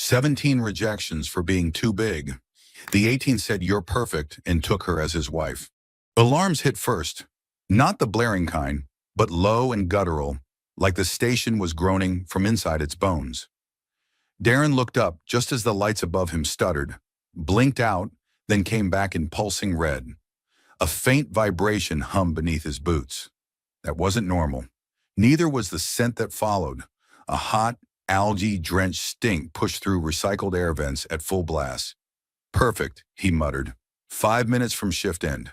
17 rejections for being too big. The 18 said you're perfect and took her as his wife. Alarms hit first. Not the blaring kind, but low and guttural, like the station was groaning from inside its bones. Darren looked up just as the lights above him stuttered, blinked out, then came back in pulsing red. A faint vibration hummed beneath his boots. That wasn't normal. Neither was the scent that followed. A hot, algae-drenched stink pushed through recycled air vents at full blast. Perfect, he muttered. 5 minutes from shift end.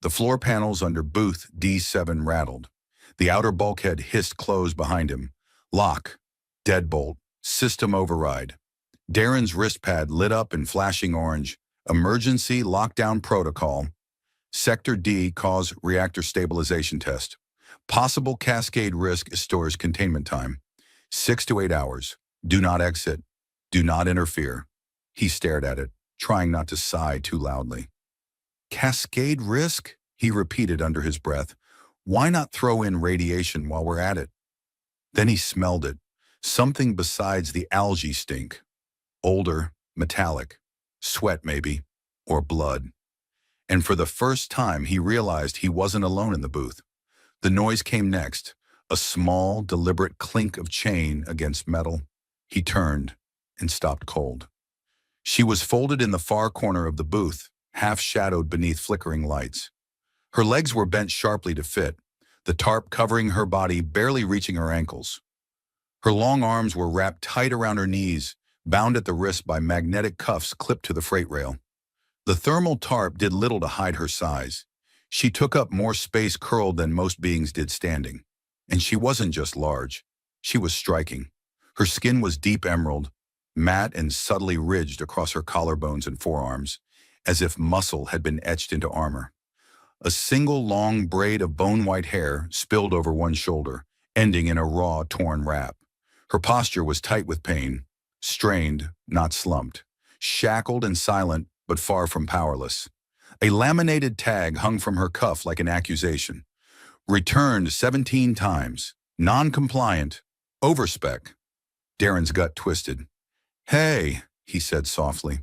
The floor panels under booth D7 rattled. The outer bulkhead hissed closed behind him. Lock. Deadbolt. System override. Darren's wrist pad lit up in flashing orange. Emergency lockdown protocol. Sector D cause reactor stabilization test. Possible cascade risk stores containment time. 6 to 8 hours. Do not exit. Do not interfere. He stared at it, trying not to sigh too loudly. Cascade risk? He repeated under his breath. Why not throw in radiation while we're at it? Then he smelled it. Something besides the algae stink. Older, metallic. Sweat maybe. Or blood. And for the first time he realized he wasn't alone in the booth. The noise came next. A small, deliberate clink of chain against metal. He turned and stopped cold. She was folded in the far corner of the booth, half-shadowed beneath flickering lights. Her legs were bent sharply to fit, the tarp covering her body barely reaching her ankles. Her long arms were wrapped tight around her knees, bound at the wrist by magnetic cuffs clipped to the freight rail. The thermal tarp did little to hide her size. She took up more space curled than most beings did standing. And she wasn't just large. She was striking. Her skin was deep emerald, matte and subtly ridged across her collarbones and forearms, as if muscle had been etched into armor. A single long braid of bone-white hair spilled over one shoulder, ending in a raw, torn wrap. Her posture was tight with pain, strained, not slumped, shackled and silent, but far from powerless. A laminated tag hung from her cuff like an accusation. Returned 17 times. Non-compliant. Overspec. Darren's gut twisted. Hey, he said softly.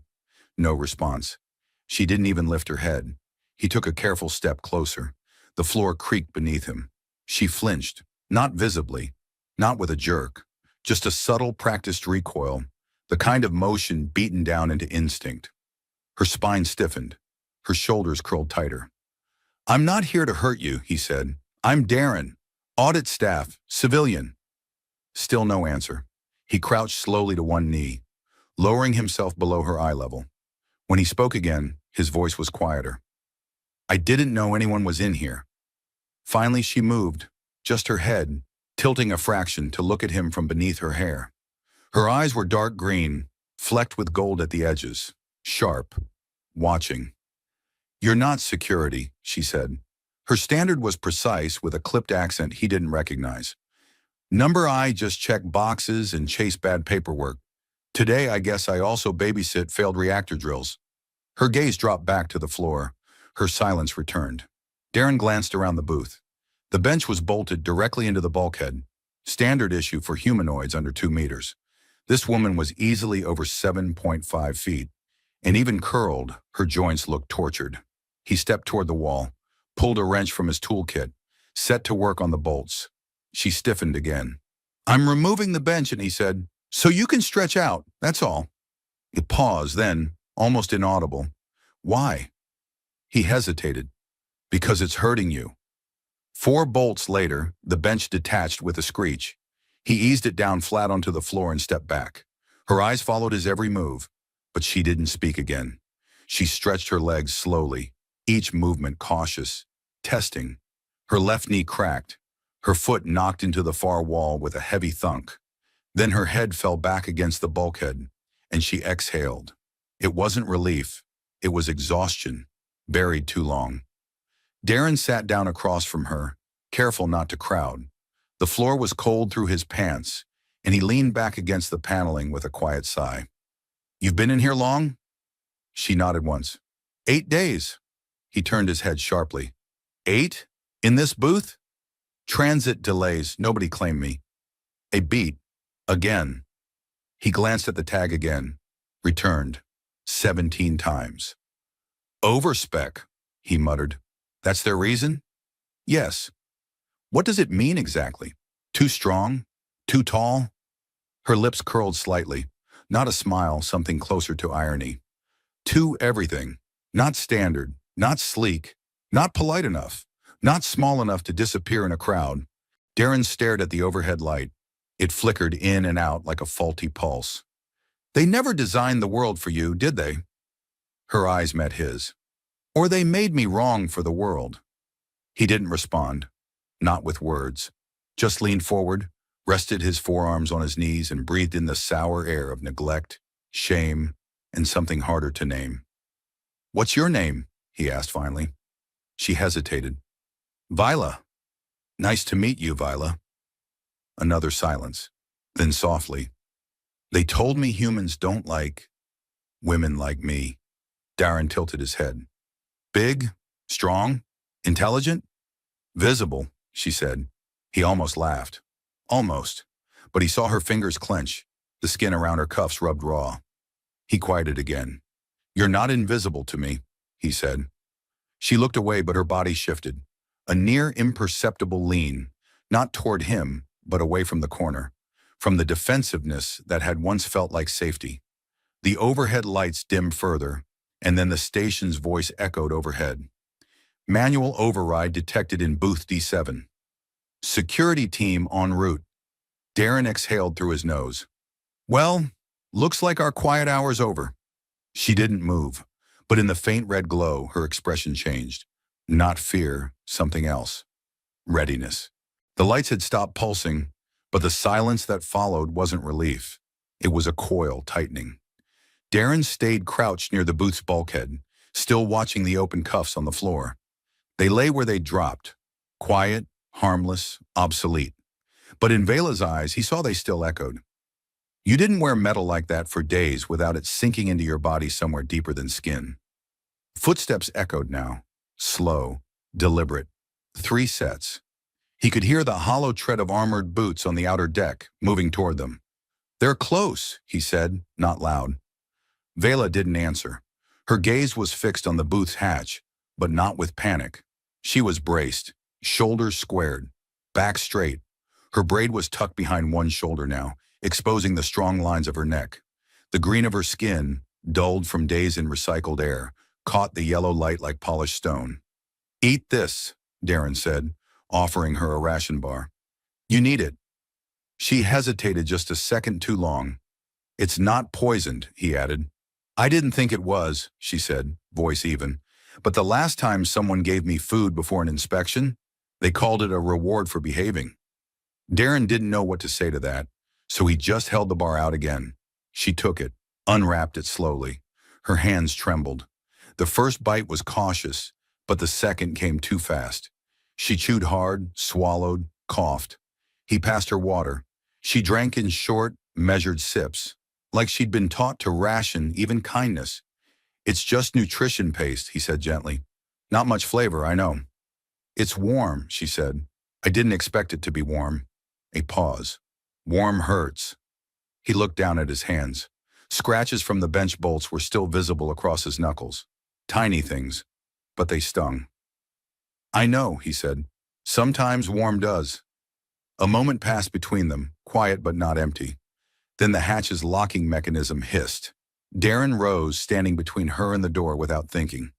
No response. She didn't even lift her head. He took a careful step closer. The floor creaked beneath him. She flinched, not visibly, not with a jerk, just a subtle, practiced recoil, the kind of motion beaten down into instinct. Her spine stiffened. Her shoulders curled tighter. I'm not here to hurt you, he said. I'm Darren. Audit staff. Civilian. Still no answer. He crouched slowly to one knee, lowering himself below her eye level. When he spoke again, his voice was quieter. I didn't know anyone was in here. Finally she moved, just her head, tilting a fraction to look at him from beneath her hair. Her eyes were dark green, flecked with gold at the edges, sharp, watching. You're not security, she said. Her standard was precise with a clipped accent he didn't recognize. Number I just check boxes and chase bad paperwork. Today I guess I also babysit failed reactor drills. Her gaze dropped back to the floor. Her silence returned. Darren glanced around the booth. The bench was bolted directly into the bulkhead, standard issue for humanoids under 2 meters. This woman was easily over 7.5 feet, and even curled, her joints looked tortured. He stepped toward the wall, pulled a wrench from his toolkit, set to work on the bolts. She stiffened again. I'm removing the bench, and he said, so you can stretch out, that's all. It paused, then, almost inaudible. Why? He hesitated. Because it's hurting you. 4 bolts later, the bench detached with a screech. He eased it down flat onto the floor and stepped back. Her eyes followed his every move, but she didn't speak again. She stretched her legs slowly, each movement cautious, testing. Her left knee cracked. Her foot knocked into the far wall with a heavy thunk. Then her head fell back against the bulkhead, and she exhaled. It wasn't relief. It was exhaustion, buried too long. Darren sat down across from her, careful not to crowd. The floor was cold through his pants, and he leaned back against the paneling with a quiet sigh. You've been in here long? She nodded once. 8 days. He turned his head sharply. 8? In this booth? Transit delays, nobody claimed me. A beat. Again. He glanced at the tag again. Returned. 17 times. Overspec, he muttered. That's their reason? Yes. What does it mean exactly? Too strong? Too tall? Her lips curled slightly. Not a smile, something closer to irony. Too everything. Not standard. Not sleek. Not polite enough. Not small enough to disappear in a crowd. Darren stared at the overhead light. It flickered in and out like a faulty pulse. They never designed the world for you, did they? Her eyes met his. Or they made me wrong for the world. He didn't respond. Not with words. Just leaned forward, rested his forearms on his knees, and breathed in the sour air of neglect, shame, and something harder to name. What's your name? He asked finally. She hesitated. Viola. Nice to meet you, Viola. Another silence. Then softly. They told me humans don't like women like me. Darren tilted his head. Big? Strong? Intelligent? Visible, she said. He almost laughed. Almost. But he saw her fingers clench. The skin around her cuffs rubbed raw. He quieted again. You're not invisible to me, he said. She looked away, but her body shifted. A near imperceptible lean, not toward him, but away from the corner, from the defensiveness that had once felt like safety. The overhead lights dimmed further, and then the station's voice echoed overhead. Manual override detected in booth D7. Security team en route. Darren exhaled through his nose. Well, looks like our quiet hour's over. She didn't move, but in the faint red glow, her expression changed. Not fear, something else. Readiness. The lights had stopped pulsing, but the silence that followed wasn't relief. It was a coil tightening. Darren stayed crouched near the booth's bulkhead, still watching the open cuffs on the floor. They lay where they'd dropped, quiet, harmless, obsolete. But in Vela's eyes, he saw they still echoed. You didn't wear metal like that for days without it sinking into your body somewhere deeper than skin. Footsteps echoed now, slow, deliberate. 3 sets. He could hear the hollow tread of armored boots on the outer deck, moving toward them. They're close, he said, not loud. Vela didn't answer. Her gaze was fixed on the booth's hatch, but not with panic. She was braced, shoulders squared, back straight. Her braid was tucked behind one shoulder now, exposing the strong lines of her neck. The green of her skin, dulled from days in recycled air, caught the yellow light like polished stone. Eat this, Darren said, offering her a ration bar. You need it. She hesitated just a second too long. It's not poisoned, he added. I didn't think it was, she said, voice even. But the last time someone gave me food before an inspection, they called it a reward for behaving. Darren didn't know what to say to that, so he just held the bar out again. She took it, unwrapped it slowly. Her hands trembled. The first bite was cautious, but the second came too fast. She chewed hard, swallowed, coughed. He passed her water. She drank in short, measured sips, like she'd been taught to ration even kindness. It's just nutrition paste, he said gently. Not much flavor, I know. It's warm, she said. I didn't expect it to be warm. A pause. Warm hurts. He looked down at his hands. Scratches from the bench bolts were still visible across his knuckles. Tiny things, but they stung. I know, he said. Sometimes warm does. A moment passed between them, quiet but not empty. Then the hatch's locking mechanism hissed. Darren rose, standing between her and the door without thinking.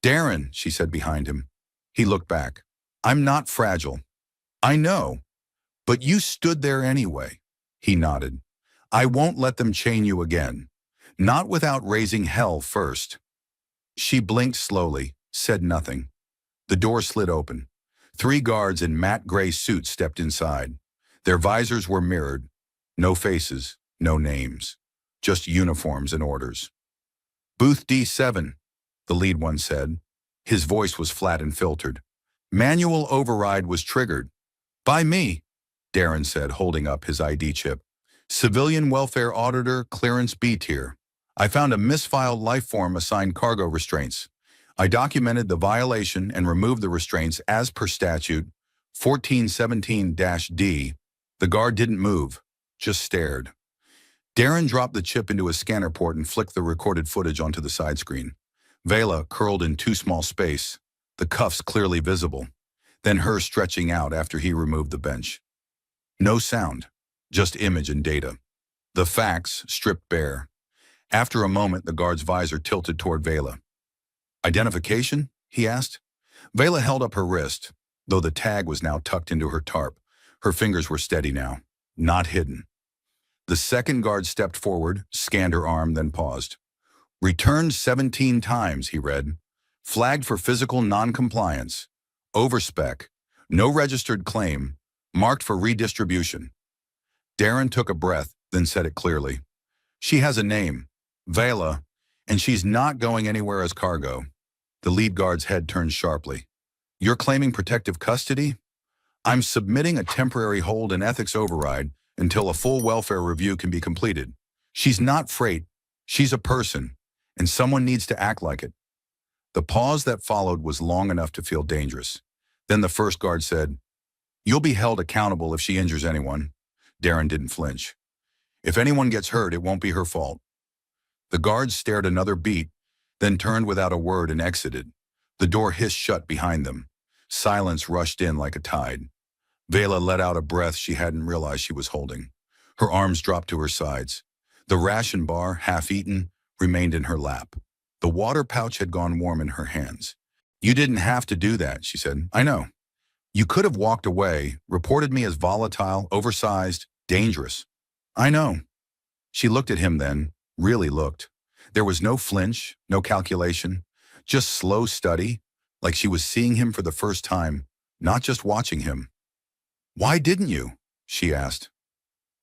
Darren, she said behind him. He looked back. I'm not fragile. I know. But you stood there anyway. He nodded. I won't let them chain you again. Not without raising hell first. She blinked slowly, said nothing. The door slid open. 3 guards in matte gray suits stepped inside. Their visors were mirrored. No faces, no names. Just uniforms and orders. Booth D7, the lead one said. His voice was flat and filtered. Manual override was triggered. By me, Darren said, holding up his ID chip. Civilian Welfare Auditor, Clearance B tier. I found a misfiled lifeform assigned cargo restraints. I documented the violation and removed the restraints as per statute 1417-D. The guard didn't move, just stared. Darren dropped the chip into his scanner port and flicked the recorded footage onto the side screen. Vela curled in too small space, the cuffs clearly visible, then her stretching out after he removed the bench. No sound, just image and data. The facts stripped bare. After a moment, the guard's visor tilted toward Vela. "Identification?" he asked. Vela held up her wrist, though the tag was now tucked into her tarp. Her fingers were steady now, not hidden. The second guard stepped forward, scanned her arm, then paused. "Returned 17 times," he read. "Flagged for physical non-compliance. Overspec. No registered claim. Marked for redistribution." Darren took a breath, then said it clearly. "She has a name, Vela, and she's not going anywhere as cargo." The lead guard's head turned sharply. "You're claiming protective custody?" "I'm submitting a temporary hold and ethics override until a full welfare review can be completed. She's not freight. She's a person, and someone needs to act like it." The pause that followed was long enough to feel dangerous. Then the first guard said, "You'll be held accountable if she injures anyone." Darren didn't flinch. "If anyone gets hurt, it won't be her fault." The guards stared another beat, then turned without a word and exited. The door hissed shut behind them. Silence rushed in like a tide. Vela let out a breath she hadn't realized she was holding. Her arms dropped to her sides. The ration bar, half-eaten, remained in her lap. The water pouch had gone warm in her hands. "You didn't have to do that," she said. "I know. You could have walked away, reported me as volatile, oversized, dangerous." "I know." She looked at him then, really looked. There was no flinch, no calculation, just slow study, like she was seeing him for the first time, not just watching him. "Why didn't you?" she asked.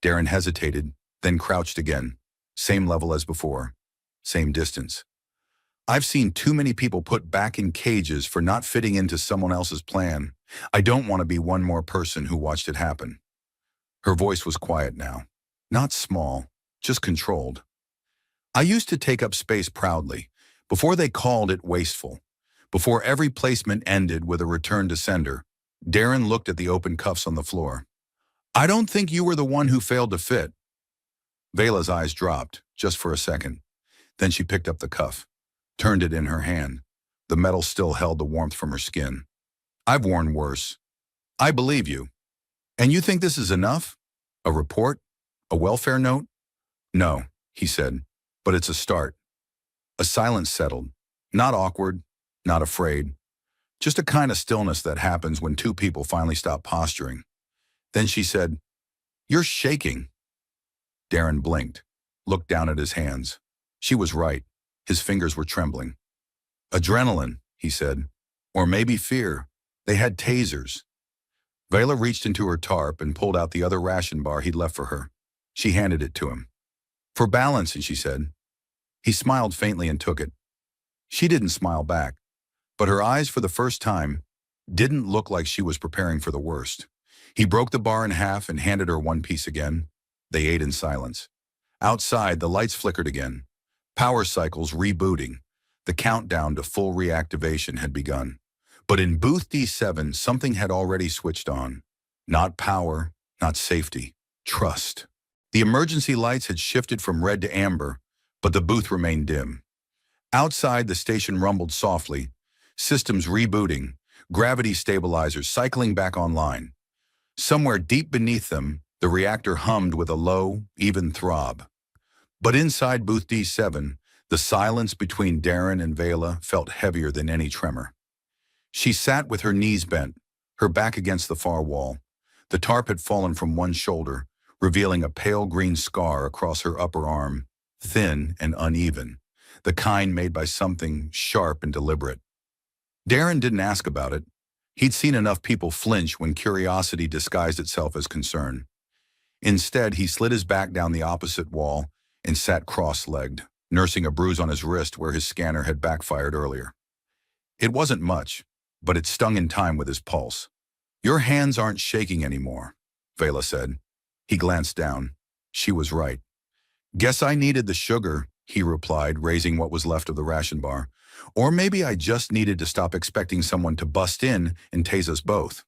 Darren hesitated, then crouched again. Same level as before. Same distance. "I've seen too many people put back in cages for not fitting into someone else's plan. I don't want to be one more person who watched it happen." Her voice was quiet now. Not small, just controlled. "I used to take up space proudly, before they called it wasteful. Before every placement ended with a return to sender." Darren looked at the open cuffs on the floor. "I don't think you were the one who failed to fit." Vela's eyes dropped, just for a second. Then she picked up the cuff, turned it in her hand. The metal still held the warmth from her skin. "I've worn worse." "I believe you." "And you think this is enough? A report? A welfare note?" "No," he said, "but it's a start." A silence settled. Not awkward, not afraid. Just a kind of stillness that happens when two people finally stop posturing. Then she said, "You're shaking." Darren blinked, looked down at his hands. She was right. His fingers were trembling. "Adrenaline," he said. "Or maybe fear. They had tasers." Vela reached into her tarp and pulled out the other ration bar he'd left for her. She handed it to him. "For balance," she said. He smiled faintly and took it. She didn't smile back, but her eyes for the first time didn't look like she was preparing for the worst. He broke the bar in half and handed her one piece again. They ate in silence. Outside, the lights flickered again. Power cycles rebooting. The countdown to full reactivation had begun. But in booth D7, something had already switched on. Not power, not safety, trust. The emergency lights had shifted from red to amber, but the booth remained dim. Outside, the station rumbled softly, systems rebooting, gravity stabilizers cycling back online. Somewhere deep beneath them, the reactor hummed with a low, even throb. But inside booth D7, the silence between Darren and Vela felt heavier than any tremor. She sat with her knees bent, her back against the far wall. The tarp had fallen from one shoulder, revealing a pale green scar across her upper arm, thin and uneven, the kind made by something sharp and deliberate. Darren didn't ask about it. He'd seen enough people flinch when curiosity disguised itself as concern. Instead, he slid his back down the opposite wall and sat cross-legged, nursing a bruise on his wrist where his scanner had backfired earlier. It wasn't much, but it stung in time with his pulse. "Your hands aren't shaking anymore," Vela said. He glanced down. She was right. "Guess I needed the sugar," he replied, raising what was left of the ration bar. "Or maybe I just needed to stop expecting someone to bust in and tase us both."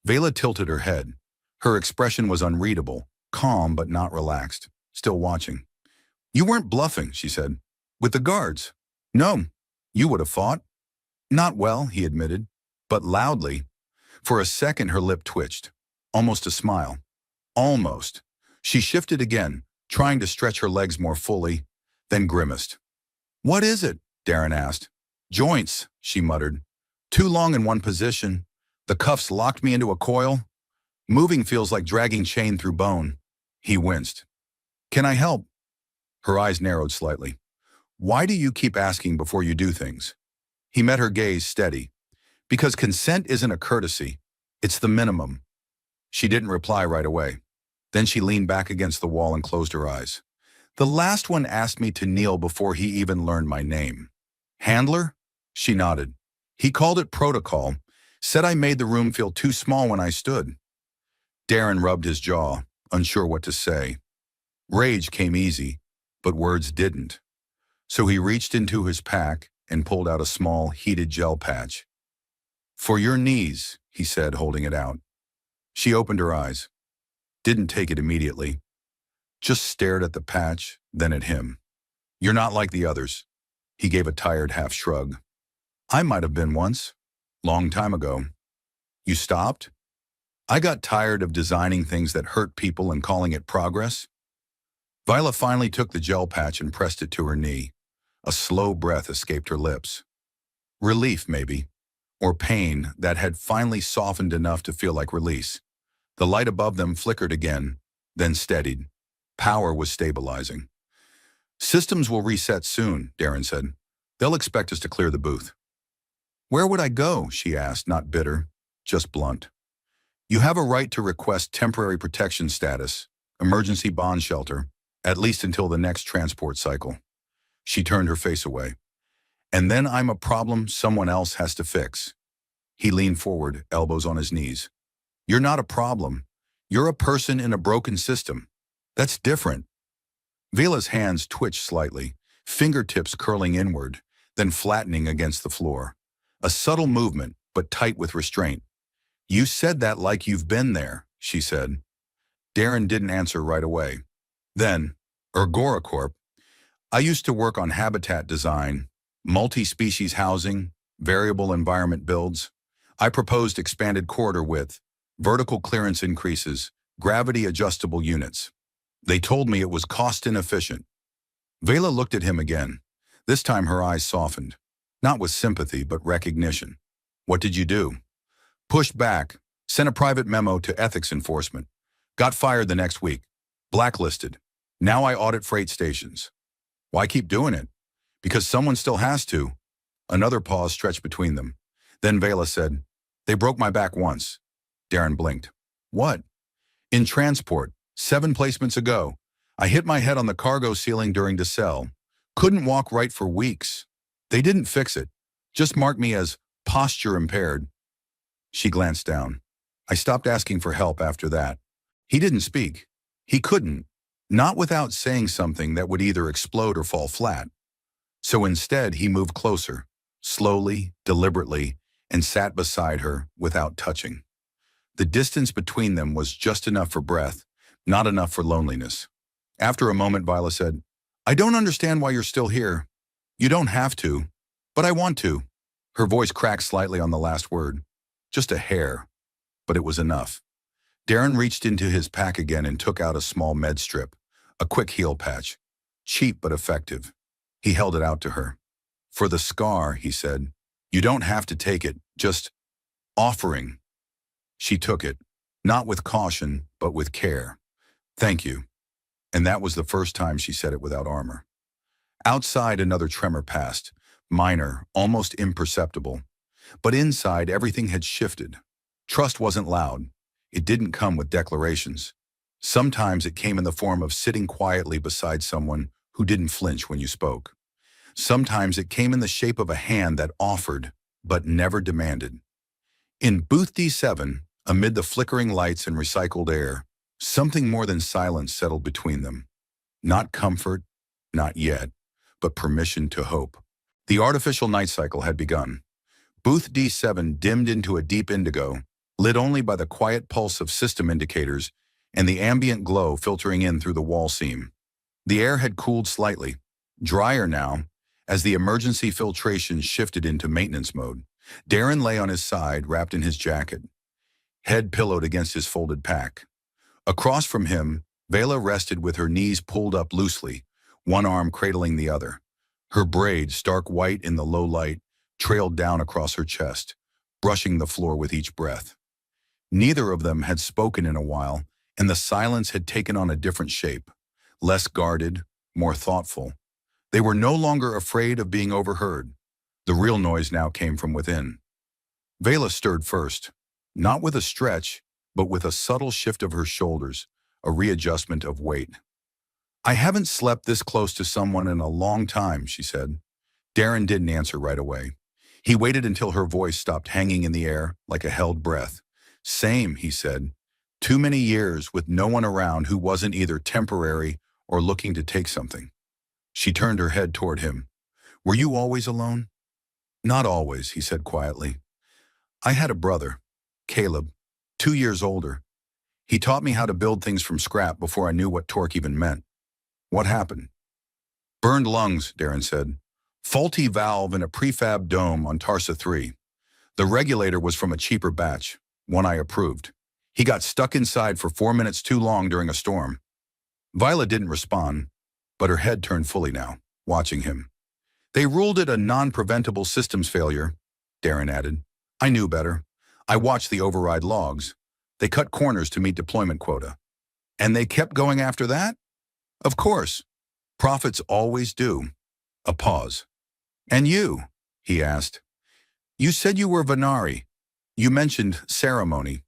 Vela tilted her head. Her expression was unreadable, calm but not relaxed. still watching. You weren't bluffing, she said. With the guards? No. You would have fought? Not well, he admitted, but loudly. For a second her lip twitched. Almost a smile. Almost. She shifted again, trying to stretch her legs more fully, then grimaced. What is it? Darren asked. Joints, she muttered. Too long in one position. The cuffs locked me into a coil. Moving feels like dragging chain through bone. He winced. Can I help? Her eyes narrowed slightly. Why do you keep asking before you do things? He met her gaze steady. Because consent isn't a courtesy. It's the minimum. She didn't reply right away. Then she leaned back against the wall and closed her eyes. The last one asked me to kneel before he even learned my name. Handler? She nodded. He called it protocol, said I made the room feel too small when I stood. Darren rubbed his jaw, unsure what to say. Rage came easy, but words didn't. So he reached into his pack and pulled out a small, heated gel patch. For your knees, he said, holding it out. She opened her eyes. Didn't take it immediately. Just stared at the patch, then at him. You're not like the others. He gave a tired half shrug. I might have been once. Long time ago. You stopped? I got tired of designing things that hurt people and calling it progress. Viola finally took the gel patch and pressed it to her knee. A slow breath escaped her lips. Relief, maybe. Or pain that had finally softened enough to feel like release. The light above them flickered again, then steadied. Power was stabilizing. Systems will reset soon, Darren said. They'll expect us to clear the booth. Where would I go? She asked, not bitter, just blunt. You have a right to request temporary protection status, emergency bond shelter, at least until the next transport cycle. She turned her face away. And then I'm a problem someone else has to fix. He leaned forward, elbows on his knees. You're not a problem. You're a person in a broken system. That's different. Vela's hands twitched slightly, fingertips curling inward, then flattening against the floor. A subtle movement, but tight with restraint. You said that like you've been there, she said. Darren didn't answer right away. Then, Ergoracorp. I used to work on habitat design, multi-species housing, variable environment builds. I proposed expanded corridor width, vertical clearance increases, gravity-adjustable units. They told me it was cost inefficient. Vela looked at him again. This time her eyes softened. Not with sympathy, but recognition. What did you do? Pushed back, sent a private memo to ethics enforcement. Got fired the next week. Blacklisted. Now I audit freight stations. Why keep doing it? Because someone still has to. Another pause stretched between them. Then Vela said, They broke my back once. Darren blinked. What? In transport, 7 placements ago. I hit my head on the cargo ceiling during decel. Couldn't walk right for weeks. They didn't fix it. Just marked me as posture impaired. She glanced down. I stopped asking for help after that. He didn't speak. He couldn't. Not without saying something that would either explode or fall flat. So instead, he moved closer, slowly, deliberately, and sat beside her without touching. The distance between them was just enough for breath, not enough for loneliness. After a moment, Viola said, I don't understand why you're still here. You don't have to, but I want to. Her voice cracked slightly on the last word. Just a hair, but it was enough. Darren reached into his pack again and took out a small med strip, a quick heal patch. Cheap but effective. He held it out to her. For the scar, he said, you don't have to take it, just offering. She took it, not with caution, but with care. Thank you. And that was the first time she said it without armor. Outside, another tremor passed, minor, almost imperceptible. But inside, everything had shifted. Trust wasn't loud. It didn't come with declarations. Sometimes it came in the form of sitting quietly beside someone who didn't flinch when you spoke. Sometimes it came in the shape of a hand that offered, but never demanded. In Booth D7, amid the flickering lights and recycled air, something more than silence settled between them. Not comfort, not yet, but permission to hope. The artificial night cycle had begun. Booth D7 dimmed into a deep indigo, lit only by the quiet pulse of system indicators and the ambient glow filtering in through the wall seam. The air had cooled slightly, drier now, as the emergency filtration shifted into maintenance mode. Darren lay on his side, wrapped in his jacket, head pillowed against his folded pack. Across from him, Vela rested with her knees pulled up loosely, one arm cradling the other. Her braids, stark white in the low light, trailed down across her chest, brushing the floor with each breath. Neither of them had spoken in a while, and the silence had taken on a different shape, less guarded, more thoughtful. They were no longer afraid of being overheard. The real noise now came from within. Vela stirred first, not with a stretch, but with a subtle shift of her shoulders, a readjustment of weight. "I haven't slept this close to someone in a long time," she said. Darren didn't answer right away. He waited until her voice stopped hanging in the air like a held breath. "Same," he said. "Too many years with no one around who wasn't either temporary or looking to take something." She turned her head toward him. "Were you always alone?" "Not always," he said quietly. "I had a brother, Caleb, 2 years older. He taught me how to build things from scrap before I knew what torque even meant." "What happened?" "Burned lungs," Darren said. "Faulty valve in a prefab dome on Tarsa 3. The regulator was from a cheaper batch, one I approved. He got stuck inside for 4 minutes too long during a storm." Violet didn't respond, but her head turned fully now, watching him. "They ruled it a non-preventable systems failure," Darren added. "I knew better. I watched the override logs. They cut corners to meet deployment quota. And they kept going after that? Of course. Prophets always do." A pause. "And you?" he asked. "You said you were Venari. You mentioned ceremony."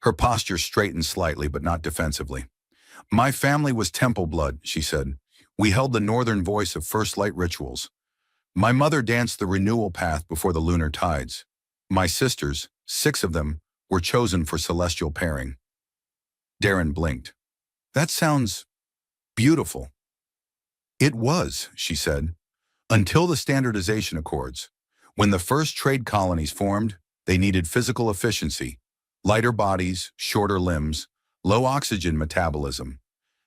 Her posture straightened slightly, but not defensively. "My family was temple blood," she said. "We held the northern voice of first light rituals. My mother danced the renewal path before the lunar tides. My sisters, 6 of them, were chosen for celestial pairing." Darren blinked. "That sounds beautiful." "It was," she said, "until the standardization accords. When the first trade colonies formed, they needed physical efficiency, lighter bodies, shorter limbs, low oxygen metabolism.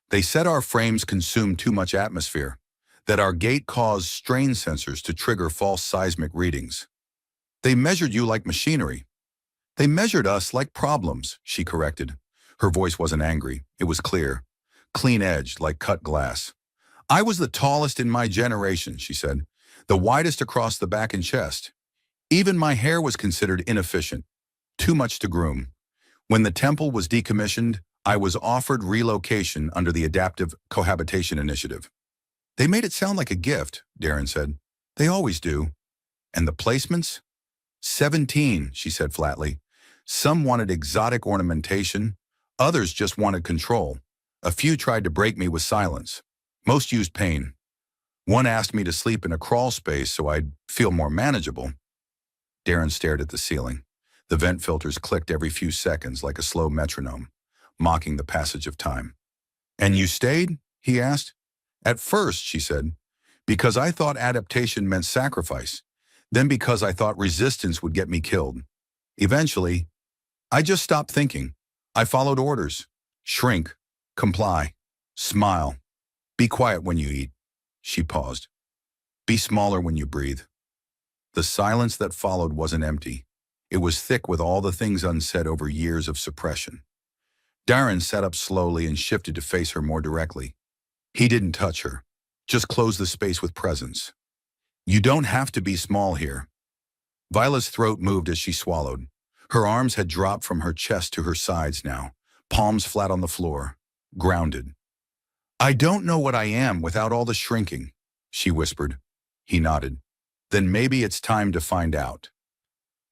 They said our frames consumed too much atmosphere, that our gait caused strain sensors to trigger false seismic readings. They measured you like machinery. They measured us like problems," she corrected. Her voice wasn't angry, it was clear, clean-edged like cut glass. "I was the tallest in my generation," she said, "the widest across the back and chest. Even my hair was considered inefficient, too much to groom. When the temple was decommissioned, I was offered relocation under the Adaptive Cohabitation Initiative." "They made it sound like a gift," Darren said. "They always do." "And the placements?" 17, she said flatly. "Some wanted exotic ornamentation. Others just wanted control. A few tried to break me with silence. Most used pain. One asked me to sleep in a crawl space so I'd feel more manageable." Darren stared at the ceiling. The vent filters clicked every few seconds like a slow metronome, mocking the passage of time. "And you stayed?" he asked. "At first," she said, "because I thought adaptation meant sacrifice. Then because I thought resistance would get me killed. Eventually, I just stopped thinking. I followed orders. Shrink, comply, smile. Be quiet when you eat." She paused. "Be smaller when you breathe." The silence that followed wasn't empty. It was thick with all the things unsaid over years of suppression. Darren sat up slowly and shifted to face her more directly. He didn't touch her, just closed the space with presence. "You don't have to be small here." Viola's throat moved as she swallowed. Her arms had dropped from her chest to her sides now, palms flat on the floor, grounded. "I don't know what I am without all the shrinking," she whispered. He nodded. "Then maybe it's time to find out."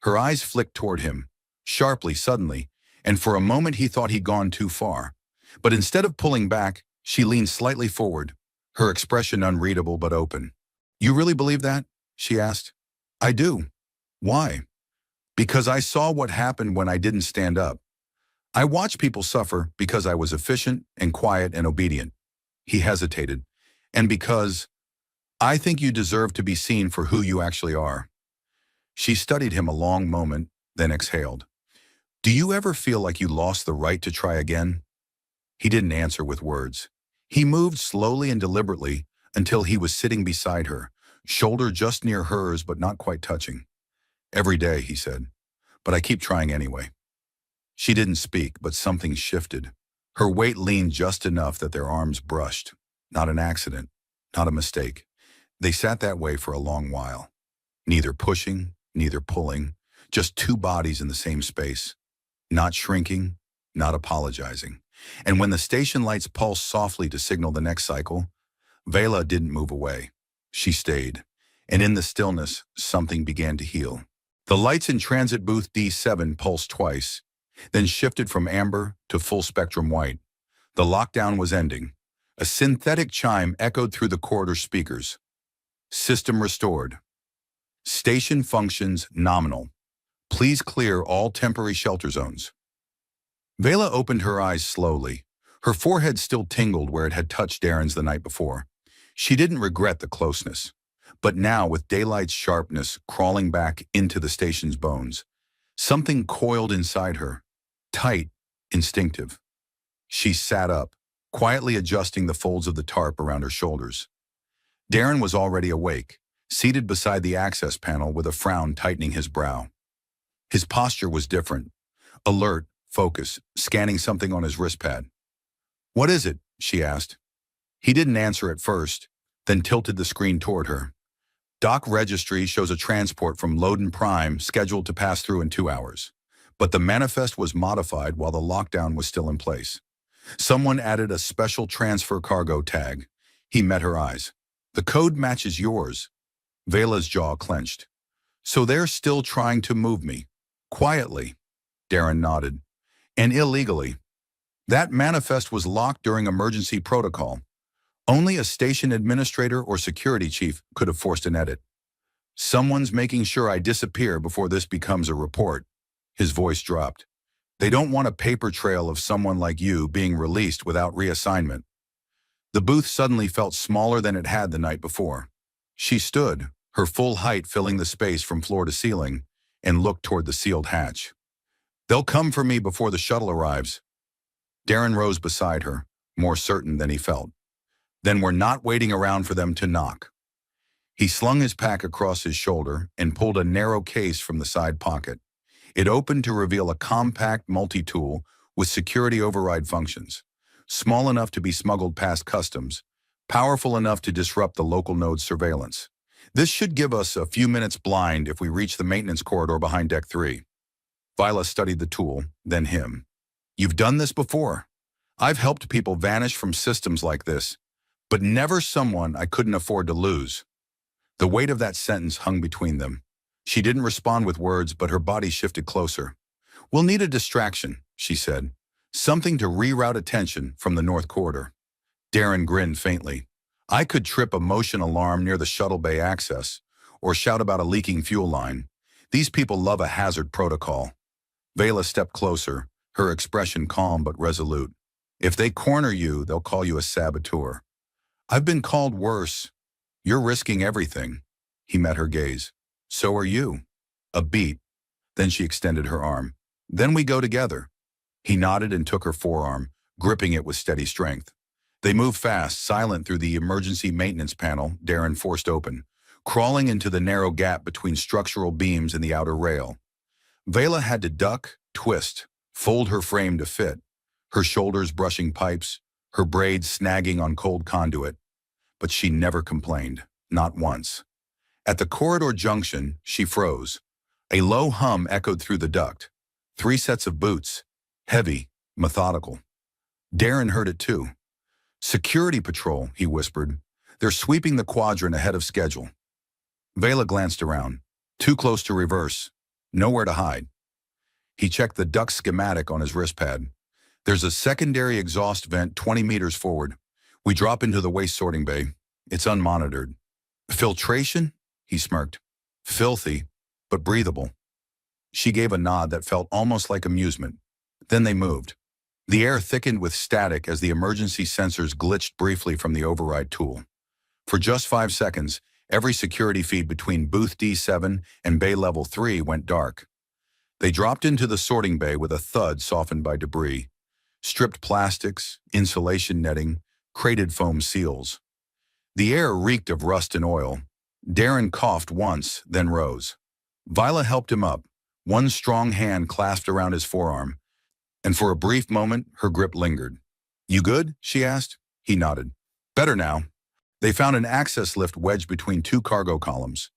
Her eyes flicked toward him, sharply, suddenly, and for a moment he thought he'd gone too far. But instead of pulling back, she leaned slightly forward, her expression unreadable but open. "You really believe that?" she asked. "I do." "Why?" "Because I saw what happened when I didn't stand up. I watched people suffer because I was efficient and quiet and obedient." He hesitated. "And because I think you deserve to be seen for who you actually are." She studied him a long moment, then exhaled. "Do you ever feel like you lost the right to try again?" He didn't answer with words. He moved slowly and deliberately until he was sitting beside her, shoulder just near hers but not quite touching. "Every day," he said, "but I keep trying anyway." She didn't speak, but something shifted. Her weight leaned just enough that their arms brushed. Not an accident, not a mistake. They sat that way for a long while. Neither pushing, neither pulling, just two bodies in the same space. Not shrinking, not apologizing. And when the station lights pulsed softly to signal the next cycle, Vela didn't move away. She stayed. And in the stillness, something began to heal. The lights in transit booth D7 pulsed twice, then shifted from amber to full spectrum white. The lockdown was ending. A synthetic chime echoed through the corridor speakers. System restored. Station functions nominal. Please clear all temporary shelter zones. Vela opened her eyes slowly. Her forehead still tingled where it had touched Darren's the night before. She didn't regret the closeness. But now, with daylight's sharpness crawling back into the station's bones, something coiled inside her, tight, instinctive. She sat up, quietly adjusting the folds of the tarp around her shoulders. Darren was already awake, seated beside the access panel with a frown tightening his brow. His posture was different. Alert, focused, scanning something on his wristpad. "What is it?" she asked. He didn't answer at first, then tilted the screen toward her. Dock registry shows a transport from Loden Prime scheduled to pass through in 2 hours. But the manifest was modified while the lockdown was still in place. Someone added a special transfer cargo tag. He met her eyes. "The code matches yours." Vela's jaw clenched. "So they're still trying to move me." "Quietly," Darren nodded. "And illegally. That manifest was locked during emergency protocol. Only a station administrator or security chief could have forced an edit. Someone's making sure I disappear before this becomes a report." His voice dropped. "They don't want a paper trail of someone like you being released without reassignment." The booth suddenly felt smaller than it had the night before. She stood, her full height filling the space from floor to ceiling, and looked toward the sealed hatch. "They'll come for me before the shuttle arrives." Darren rose beside her, more certain than he felt. "Then we're not waiting around for them to knock." He slung his pack across his shoulder and pulled a narrow case from the side pocket. It opened to reveal a compact multi-tool with security override functions. Small enough to be smuggled past customs, powerful enough to disrupt the local node's surveillance. "This should give us a few minutes blind if we reach the maintenance corridor behind Deck 3. Vila studied the tool, then him. "You've done this before. I've helped people vanish from systems like this, but never someone I couldn't afford to lose." The weight of that sentence hung between them. She didn't respond with words, but her body shifted closer. "We'll need a distraction," she said. "Something to reroute attention from the North Corridor." Darren grinned faintly. "I could trip a motion alarm near the shuttle bay access, or shout about a leaking fuel line. These people love a hazard protocol." Vela stepped closer, her expression calm but resolute. "If they corner you, they'll call you a saboteur." "I've been called worse." "You're risking everything." He met her gaze. "So are you." A beat. Then she extended her arm. "Then we go together." He nodded and took her forearm, gripping it with steady strength. They moved fast, silent through the emergency maintenance panel Darren forced open, crawling into the narrow gap between structural beams and the outer rail. Vela had to duck, twist, fold her frame to fit, her shoulders brushing pipes, her braids snagging on cold conduit. But she never complained, not once. At the corridor junction, she froze. A low hum echoed through the duct. 3 sets of boots, heavy, methodical. Darren heard it too. "Security patrol," he whispered. "They're sweeping the quadrant ahead of schedule." Vela glanced around. Too close to reverse. Nowhere to hide. He checked the duct schematic on his wristpad. "There's a secondary exhaust vent 20 meters forward. We drop into the waste sorting bay. It's unmonitored." "Filtration?" He smirked. "Filthy, but breathable." She gave a nod that felt almost like amusement. Then they moved. The air thickened with static as the emergency sensors glitched briefly from the override tool. For just 5 seconds, every security feed between booth D7 and bay level 3 went dark. They dropped into the sorting bay with a thud softened by debris. Stripped plastics, insulation netting, crated foam seals. The air reeked of rust and oil. Darren coughed once, then rose. Viola helped him up, one strong hand clasped around his forearm, and for a brief moment her grip lingered. "You good?" she asked. He nodded. "Better now." They found an access lift wedged between two cargo columns.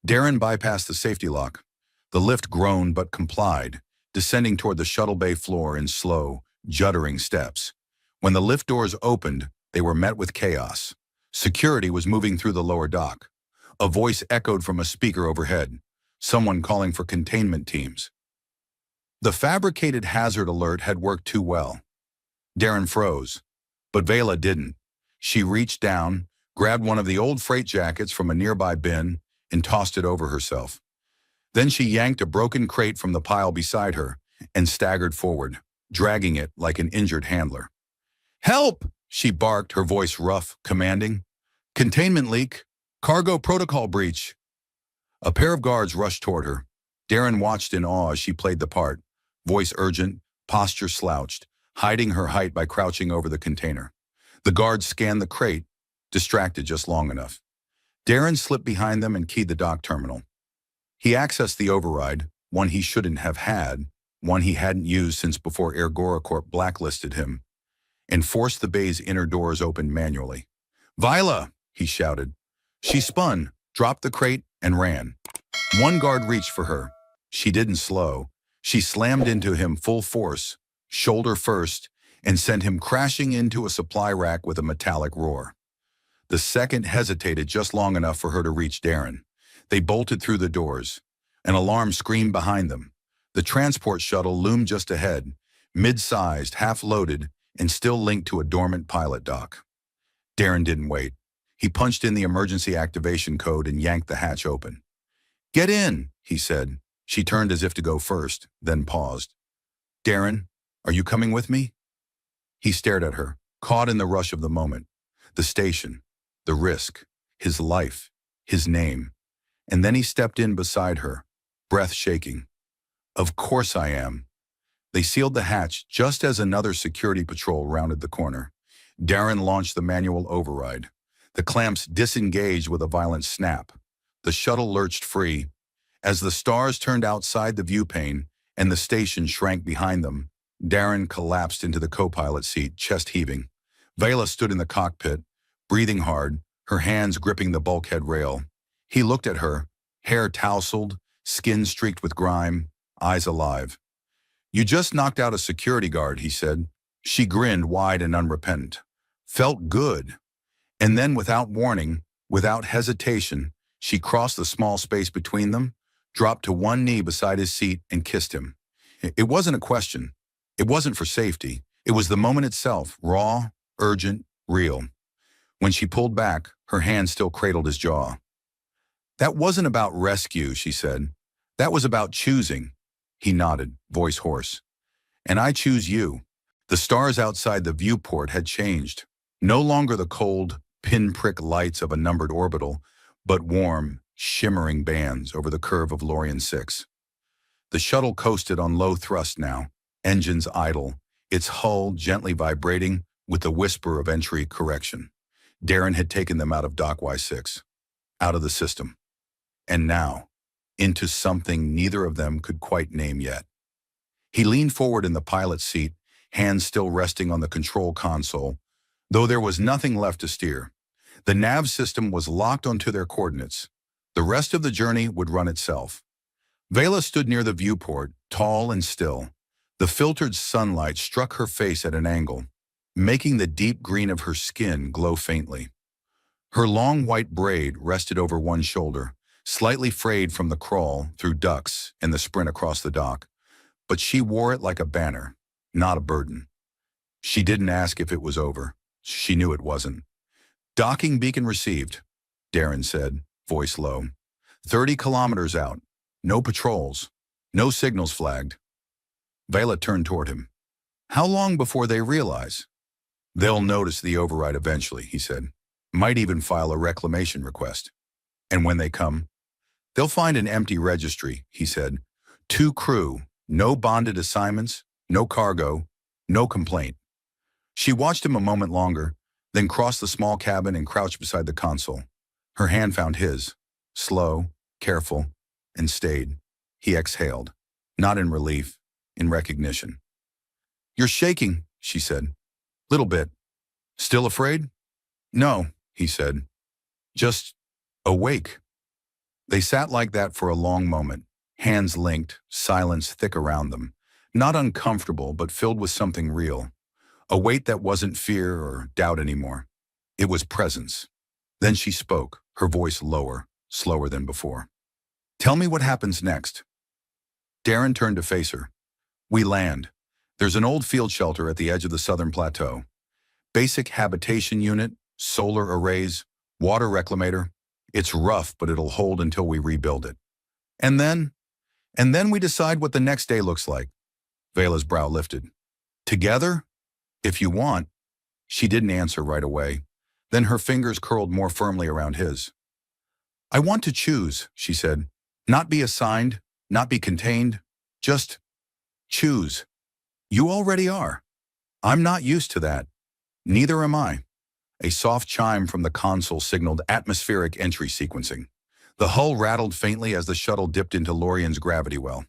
Darren bypassed the safety lock. The lift groaned but complied, descending toward the shuttle bay floor in slow, juddering steps. When the lift doors opened, they were met with chaos. Security was moving through the lower dock. A voice echoed from a speaker overhead, someone calling for containment teams. The fabricated hazard alert had worked too well. Darren froze, but Vela didn't. She reached down, grabbed one of the old freight jackets from a nearby bin, and tossed it over herself. Then she yanked a broken crate from the pile beside her and staggered forward, dragging it like an injured handler. "Help!" she barked, her voice rough, commanding. "Containment leak. Cargo protocol breach." A pair of guards rushed toward her. Darren watched in awe as she played the part, voice urgent, posture slouched, hiding her height by crouching over the container. The guards scanned the crate, distracted just long enough. Darren slipped behind them and keyed the dock terminal. He accessed the override, one he shouldn't have had, one he hadn't used since before Ergora Corp blacklisted him, and forced the bay's inner doors open manually. "Viola!" he shouted. She spun, dropped the crate, and ran. One guard reached for her. She didn't slow. She slammed into him full force, shoulder first, and sent him crashing into a supply rack with a metallic roar. The second hesitated just long enough for her to reach Darren. They bolted through the doors. An alarm screamed behind them. The transport shuttle loomed just ahead, mid-sized, half-loaded, and still linked to a dormant pilot dock. Darren didn't wait. He punched in the emergency activation code and yanked the hatch open. "Get in," he said. She turned as if to go first, then paused. "Darren, are you coming with me?" He stared at her, caught in the rush of the moment. The station, the risk, his life, his name. And then he stepped in beside her, breath shaking. "Of course I am." They sealed the hatch just as another security patrol rounded the corner. Darren launched the manual override. The clamps disengaged with a violent snap. The shuttle lurched free. As the stars turned outside the viewpane and the station shrank behind them, Darren collapsed into the co-pilot seat, chest heaving. Vela stood in the cockpit, breathing hard, her hands gripping the bulkhead rail. He looked at her, hair tousled, skin streaked with grime, eyes alive. "You just knocked out a security guard," he said. She grinned wide and unrepentant. "Felt good." And then without warning, without hesitation, she crossed the small space between them, dropped to one knee beside his seat, and kissed him. It wasn't a question. It wasn't for safety. It was the moment itself, raw, urgent, real. When she pulled back, her hand still cradled his jaw. "That wasn't about rescue," she said. "That was about choosing." He nodded, voice hoarse. "And I choose you." The stars outside the viewport had changed. No longer the cold, pinprick lights of a numbered orbital, but warm, shimmering bands over the curve of Lorien 6. The shuttle coasted on low thrust now, engines idle, its hull gently vibrating with the whisper of entry correction. Darren had taken them out of Dock Y6, out of the system. And now, into something neither of them could quite name yet. He leaned forward in the pilot's seat, hands still resting on the control console, though there was nothing left to steer. The nav system was locked onto their coordinates. The rest of the journey would run itself. Vela stood near the viewport, tall and still. The filtered sunlight struck her face at an angle, making the deep green of her skin glow faintly. Her long white braid rested over one shoulder, slightly frayed from the crawl through ducts and the sprint across the dock, but she wore it like a banner, not a burden. She didn't ask if it was over. She knew it wasn't. "Docking beacon received," Darren said, voice low. 30 kilometers out. No patrols. No signals flagged. Vela turned toward him. "How long before they realize?" "They'll notice the override eventually," he said. "Might even file a reclamation request. And when they come, they'll find an empty registry," he said. "2 crew, no bonded assignments, no cargo, no complaint." She watched him a moment longer, then crossed the small cabin and crouched beside the console. Her hand found his, slow, careful, and stayed. He exhaled, not in relief, in recognition. "You're shaking," she said. "Little bit. Still afraid?" "No," he said. "Just awake." They sat like that for a long moment, hands linked, silence thick around them. Not uncomfortable, but filled with something real. A weight that wasn't fear or doubt anymore. It was presence. Then she spoke, her voice lower, slower than before. "Tell me what happens next." Darren turned to face her. "We land. There's an old field shelter at the edge of the southern plateau. Basic habitation unit, solar arrays, water reclamator. It's rough, but it'll hold until we rebuild it. And then we decide what the next day looks like." Vela's brow lifted. "Together? If you want." She didn't answer right away. Then her fingers curled more firmly around his. "I want to choose," she said. "Not be assigned, not be contained. Just choose. You already are. I'm not used to that. Neither am I." A soft chime from the console signaled atmospheric entry sequencing. The hull rattled faintly as the shuttle dipped into Lorien's gravity well.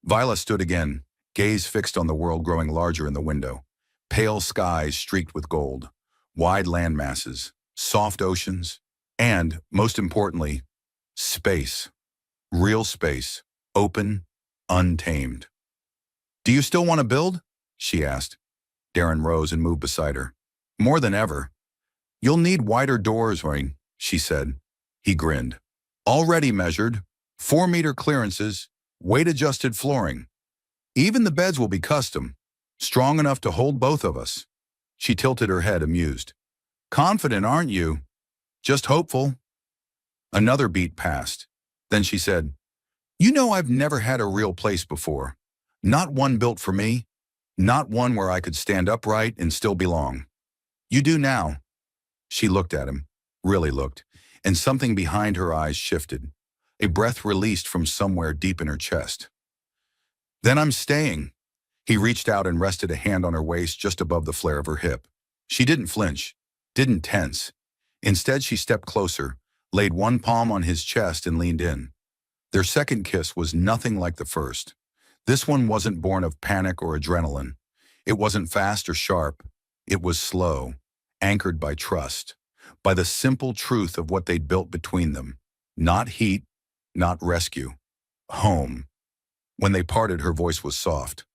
Viola stood again, gaze fixed on the world growing larger in the window. Pale skies streaked with gold, wide land masses, soft oceans, and, most importantly, space. Real space, open, untamed. "Do you still want to build?" she asked. Darren rose and moved beside her. "More than ever." "You'll need wider doors, Wayne," she said. He grinned. "Already measured, 4-meter clearances, weight-adjusted flooring. Even the beds will be custom, strong enough to hold both of us." She tilted her head, amused. "Confident, aren't you?" "Just hopeful." Another beat passed. Then she said, "You know I've never had a real place before. Not one built for me. Not one where I could stand upright and still belong. You do now." She looked at him, really looked, and something behind her eyes shifted. A breath released from somewhere deep in her chest. "Then I'm staying." He reached out and rested a hand on her waist just above the flare of her hip. She didn't flinch, didn't tense. Instead, she stepped closer, laid one palm on his chest and leaned in. Their second kiss was nothing like the first. This one wasn't born of panic or adrenaline. It wasn't fast or sharp. It was slow, anchored by trust, by the simple truth of what they'd built between them. Not heat, not rescue. Home. When they parted, her voice was soft.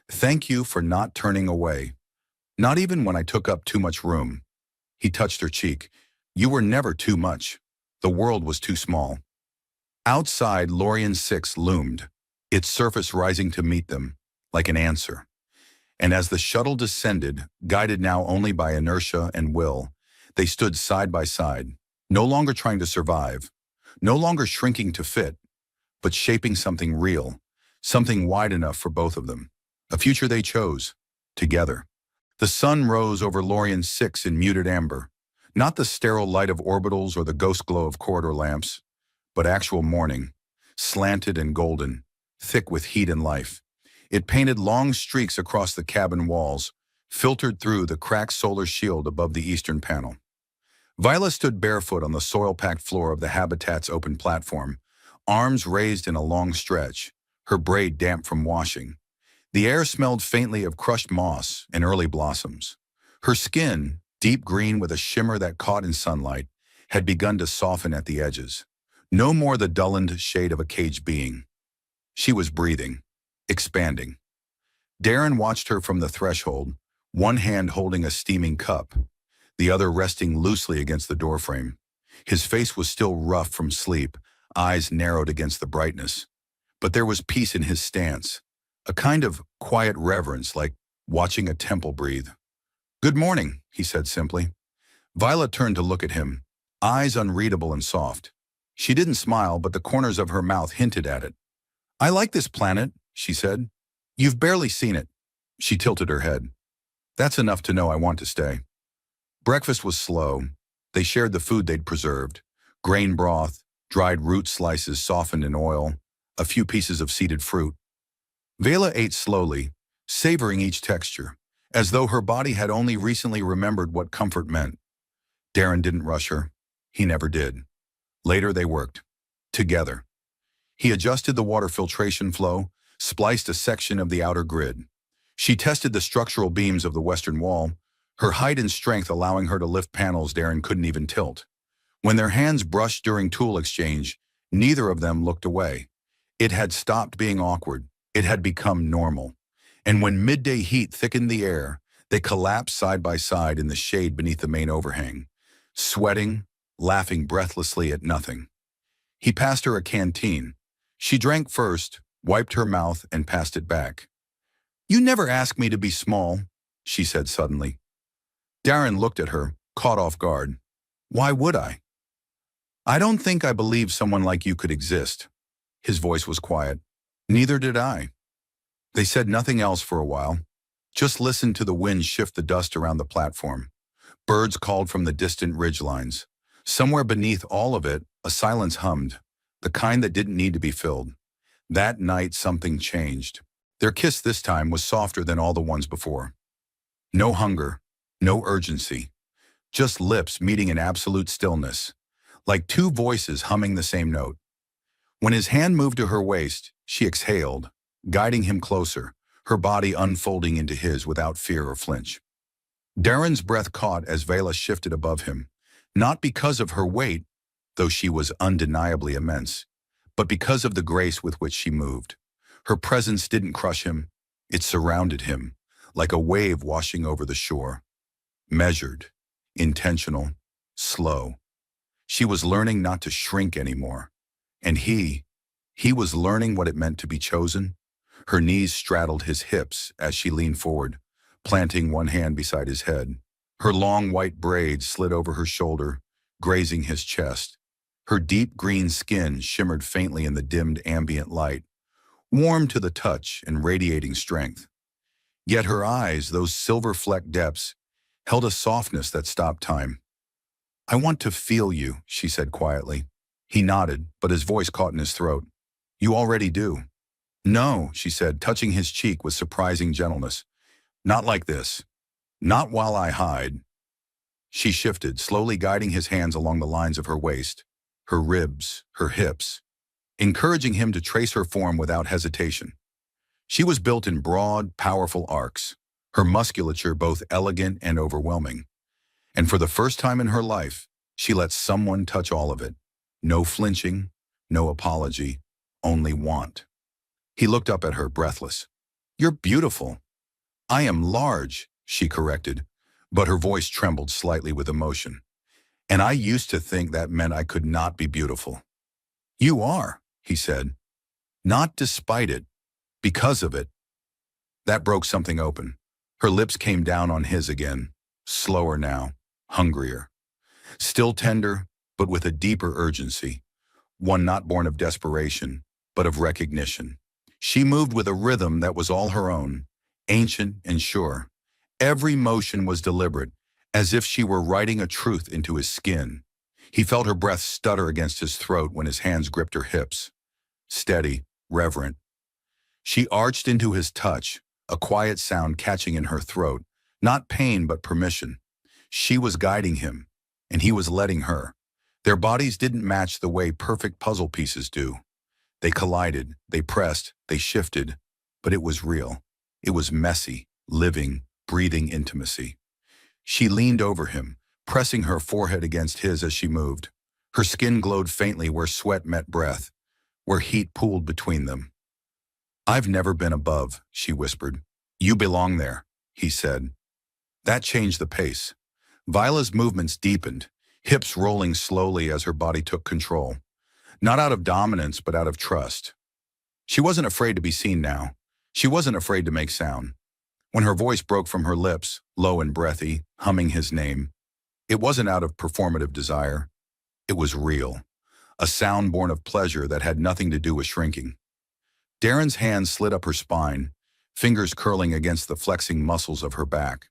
"Thank you for not turning away. Not even when I took up too much room." He touched her cheek. "You were never too much. The world was too small." Outside, Lorien 6 loomed, its surface rising to meet them, like an answer. And as the shuttle descended, guided now only by inertia and will, they stood side by side, no longer trying to survive, no longer shrinking to fit, but shaping something real, something wide enough for both of them. A future they chose, together. The sun rose over Lorien 6 in muted amber, not the sterile light of orbitals or the ghost glow of corridor lamps, but actual morning, slanted and golden, thick with heat and life. It painted long streaks across the cabin walls, filtered through the cracked solar shield above the eastern panel. Viola stood barefoot on the soil-packed floor of the habitat's open platform, arms raised in a long stretch, her braid damp from washing. The air smelled faintly of crushed moss and early blossoms. Her skin, deep green with a shimmer that caught in sunlight, had begun to soften at the edges. No more the dullened shade of a caged being. She was breathing, expanding. Darren watched her from the threshold, one hand holding a steaming cup, the other resting loosely against the doorframe. His face was still rough from sleep, eyes narrowed against the brightness. But there was peace in his stance, a kind of quiet reverence like watching a temple breathe. "Good morning," he said simply. Viola turned to look at him, eyes unreadable and soft. She didn't smile, but the corners of her mouth hinted at it. "I like this planet," she said. "You've barely seen it." She tilted her head. "That's enough to know I want to stay." Breakfast was slow. They shared the food they'd preserved. Grain broth, dried root slices softened in oil, a few pieces of seeded fruit. Vela ate slowly, savoring each texture, as though her body had only recently remembered what comfort meant. Darren didn't rush her. He never did. Later they worked. Together. He adjusted the water filtration flow, spliced a section of the outer grid. She tested the structural beams of the western wall, her height and strength allowing her to lift panels Darren couldn't even tilt. When their hands brushed during tool exchange, neither of them looked away. It had stopped being awkward. It had become normal. And when midday heat thickened the air, they collapsed side by side in the shade beneath the main overhang, sweating, laughing breathlessly at nothing. He passed her a canteen. She drank first, wiped her mouth, and passed it back. "You never asked me to be small," she said suddenly. Darren looked at her, caught off guard. "Why would I?" "I don't think I believe someone like you could exist." His voice was quiet. "Neither did I." They said nothing else for a while. Just listened to the wind shift the dust around the platform. Birds called from the distant ridgelines. Somewhere beneath all of it, a silence hummed, the kind that didn't need to be filled. That night, something changed. Their kiss this time was softer than all the ones before. No hunger, no urgency. Just lips meeting in absolute stillness, like two voices humming the same note. When his hand moved to her waist, she exhaled, guiding him closer, her body unfolding into his without fear or flinch. Darren's breath caught as Vela shifted above him, not because of her weight, though she was undeniably immense, but because of the grace with which she moved. Her presence didn't crush him, it surrounded him, like a wave washing over the shore. Measured, intentional, slow. She was learning not to shrink anymore. And he was learning what it meant to be chosen. Her knees straddled his hips as she leaned forward, planting one hand beside his head. Her long white braids slid over her shoulder, grazing his chest. Her deep green skin shimmered faintly in the dimmed ambient light, warm to the touch and radiating strength. Yet her eyes, those silver-flecked depths, held a softness that stopped time. "I want to feel you," she said quietly. He nodded, but his voice caught in his throat. "You already do." "No," she said, touching his cheek with surprising gentleness. "Not like this. Not while I hide." She shifted, slowly guiding his hands along the lines of her waist, her ribs, her hips, encouraging him to trace her form without hesitation. She was built in broad, powerful arcs, her musculature both elegant and overwhelming. And for the first time in her life, she let someone touch all of it. No flinching, no apology, only want. He looked up at her, breathless. "You're beautiful." "I am large," she corrected, but her voice trembled slightly with emotion. "And I used to think that meant I could not be beautiful." "You are," he said. "Not despite it, because of it." That broke something open. Her lips came down on his again, slower now, hungrier. Still tender, but with a deeper urgency, one not born of desperation, but of recognition. She moved with a rhythm that was all her own, ancient and sure. Every motion was deliberate, as if she were writing a truth into his skin. He felt her breath stutter against his throat when his hands gripped her hips. Steady, reverent. She arched into his touch, a quiet sound catching in her throat, not pain but permission. She was guiding him, and he was letting her. Their bodies didn't match the way perfect puzzle pieces do. They collided, they pressed, they shifted, but it was real. It was messy, living, breathing intimacy. She leaned over him, pressing her forehead against his as she moved. Her skin glowed faintly where sweat met breath, where heat pooled between them. "I've never been above," she whispered. "You belong there," he said. That changed the pace. Viola's movements deepened, hips rolling slowly as her body took control. Not out of dominance, but out of trust. She wasn't afraid to be seen now. She wasn't afraid to make sound. When her voice broke from her lips, low and breathy, humming his name, it wasn't out of performative desire. It was real. A sound born of pleasure that had nothing to do with shrinking. Darren's hand slid up her spine, fingers curling against the flexing muscles of her back.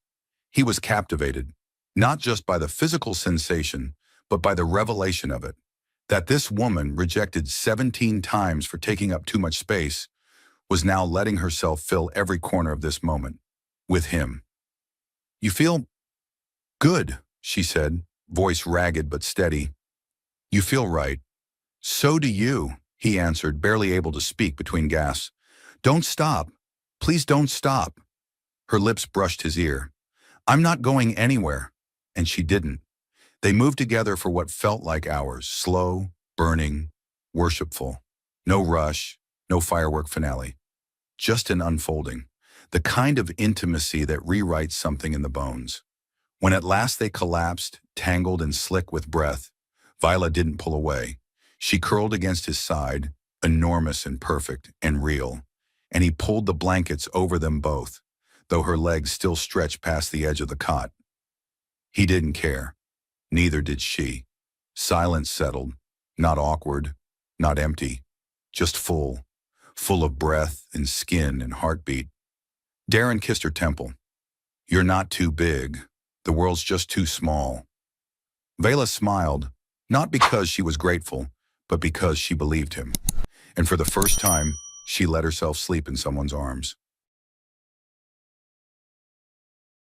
He was captivated, not just by the physical sensation, but by the revelation of it. That this woman, rejected 17 times for taking up too much space, was now letting herself fill every corner of this moment. With him. "You feel good," she said, voice ragged but steady. You feel right. So do you, he answered, barely able to speak between gasps. Don't stop. Please don't stop. Her lips brushed his ear. I'm not going anywhere. And she didn't. They moved together for what felt like hours, slow, burning, worshipful. No rush, no firework finale. Just an unfolding. The kind of intimacy that rewrites something in the bones. When at last they collapsed, tangled and slick with breath, Viola didn't pull away. She curled against his side, enormous and perfect and real, and he pulled the blankets over them both, though her legs still stretched past the edge of the cot. He didn't care. Neither did she. Silence settled, not awkward, not empty, just full of breath and skin and heartbeat. Darren kissed her temple. You're not too big. The world's just too small. Vela smiled, not because she was grateful, but because she believed him. And for the first time, she let herself sleep in someone's arms.